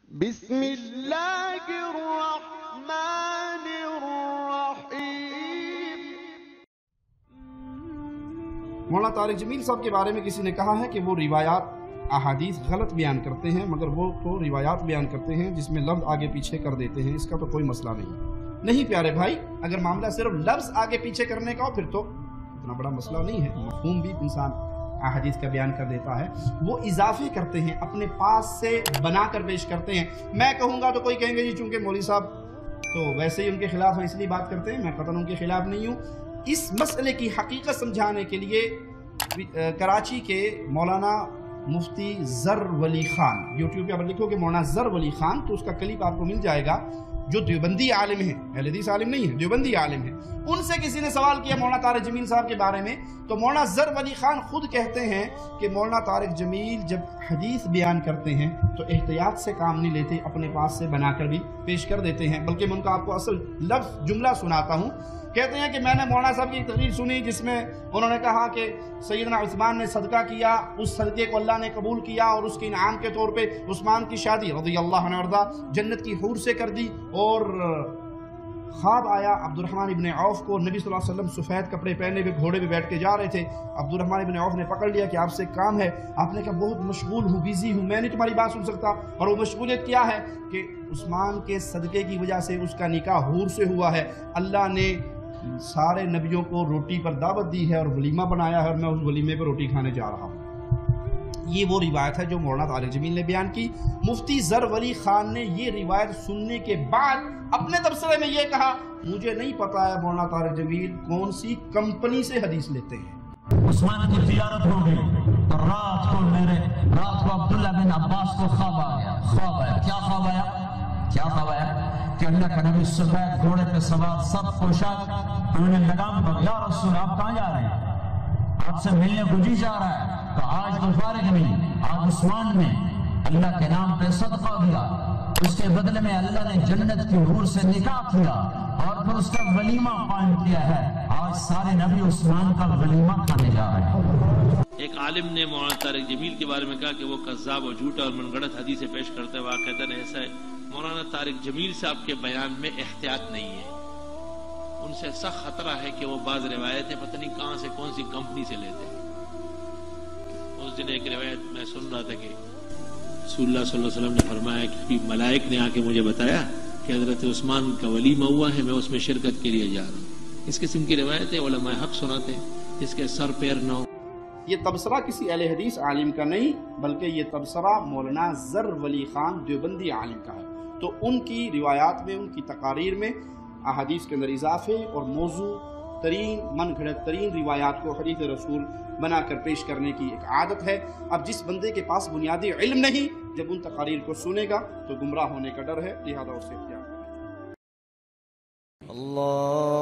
بسم اللہ الرحمن الرحیم۔ مولانا طارق جمیل صاحب کے بارے میں کسی نے کہا ہے کہ وہ روایات احادیث غلط بیان کرتے ہیں، مگر وہ تو روایات بیان کرتے ہیں جس میں لفظ آگے پیچھے کر دیتے ہیں، اس کا تو کوئی مسئلہ نہیں پیارے بھائی۔ اگر معاملہ صرف لفظ آگے پیچھے کرنے کا ہو پھر تو اتنا بڑا مسئلہ نہیں ہے، مفہوم بھی انسان احادیث کا بیان کر دیتا ہے۔ وہ اضافے کرتے ہیں، اپنے پاس سے بنا کر پیش کرتے ہیں۔ میں کہوں گا تو کوئی کہیں گے جی چونکہ مولوی صاحب تو ویسے ہی ان کے خلاف ہیں اس لیے بات کرتے ہیں، میں قطعاً ان کے خلاف نہیں ہوں۔ اس مسئلے کی حقیقت سمجھانے کے لیے کراچی کے مولانا مفتی زر ولی خان، یوٹیوب پہ آپ لکھو کہ مولانا زر ولی خان تو اس کا کلپ آپ کو مل جائے گا، جو دیوبندی عالم ہیں، اہل حدیث عالم نہیں ہے، دیوبندی عالم ہیں۔ ان سے کسی نے سوال کیا مولانا طارق جمیل صاحب کے بارے میں، تو مولانا زر ولی خان خود کہتے ہیں کہ مولانا طارق جمیل جب حدیث بیان کرتے ہیں تو احتیاط سے کام نہیں لیتے، اپنے پاس سے بنا کر بھی پیش کر دیتے ہیں۔ بلکہ میں ان کا آپ کو اصل لفظ جملہ سناتا ہوں۔ کہتے ہیں کہ میں نے مولانا صاحب کی ایک تقریر سنی جس میں انہوں نے کہا کہ سیدنا عثمان نے صدقہ کیا، اس صدقے کو اللہ نے قبول کیا اور اس کے انعام کے طور پہ عثمان کی شادی رضی اللہ عنہ وارضہ جنت کی حور سے کر دی۔ اور خواب آیا عبد الرحمن ابن عوف کو، نبی صلی اللہ علیہ وسلم سفید کپڑے پہنے ہوئے گھوڑے پہ بیٹھ کے جا رہے تھے۔ عبد الرحمن ابن عوف نے پکڑ لیا کہ آپ سے کام ہے۔ آپ نے کہا بہت مشغول ہوں، بیزی ہوں، میں نہیں تمہاری بات سن سکتا۔ اور وہ مشغولیت کیا ہے کہ عثمان کے صدقے کی وجہ سے اس کا نکاح حور سے ہوا ہے، اللہ نے سارے نبیوں کو روٹی پر دعوت دی ہے اور ولیمہ بنایا ہے اور میں اس ولیمے پر روٹی کھانے جا رہا ہوں۔ یہ وہ روایت ہے جو مولانا طارق جمیل نے بیان کی۔ مفتی زر ولی خان نے یہ روایت سننے کے بعد اپنے تبصرے میں یہ کہا مجھے نہیں پتا ہے مولانا طارق جمیل کون سی کمپنی سے حدیث لیتے ہیں۔ عثمان کی زیارت ہو گئی تو رات کو عبداللہ بن عباس کو خواب آیا۔ کیا خواب آیا کہ اللہ کا نبی سفید گھوڑے پہ سوار سب پوشاک، انہوں نے لگام پر یا رسول آپ کہاں جا رہے ہیں؟ آپ سے ملنے کو جی جا رہا ہے۔ تو آج تو فارغ نہیں، آج عثمان نے اللہ کے نام پہ صدقہ دیا، اس کے بدلے میں اللہ نے جنت کی حور سے نکاح کیا اور پھر اس کا ولیمہ قائم کیا ہے۔ آج سارے نبی عثمان کا ولیمہ کھانے جا رہے ہیں۔ ایک عالم نے مولانا طارق جمیل کے بارے میں کہا کہ وہ کذاب اور جھوٹا اور من گڑت حدیثیں پیش کرتے ہیں۔ واقعتاً ایسا ہے، مولانا طارق جمیل صاحب کے بیان میں احتیاط نہیں ہے، ان سے سخت خطرہ ہے کہ وہ بعض روایتیں پتہ نہیں کہاں سے کون سی کمپنی سے لیتے ہیں۔ اس دن ایک روایت میں سن رہا تھا کہ رسول اللہ صلی اللہ علیہ وسلم نے فرمایا کہ ملائک نے آ کے مجھے بتایا کہ حضرت عثمان کا ولیمہ ہوا ہے، میں اس میں شرکت کے لیے جا رہا ہوں۔ اس قسم کی روایتیں علماء حق سناتے ہیں جس کے سر پیر نہ ہو۔ یہ تبصرہ کسی اہل حدیث عالم کا نہیں بلکہ یہ تبصرہ مولانا زر ولی خان دیوبندی عالم کا ہے۔ تو ان کی روایات میں، ان کی تقاریر میں احادیث کے اندر اضافے اور موضوع ترین من گھڑت ترین روایات کو حدیث رسول بنا کر پیش کرنے کی ایک عادت ہے۔ اب جس بندے کے پاس بنیادی علم نہیں، جب ان تقاریر کو سنے گا تو گمراہ ہونے کا ڈر ہے، لہذا اسے اختیار کریں۔ اللہ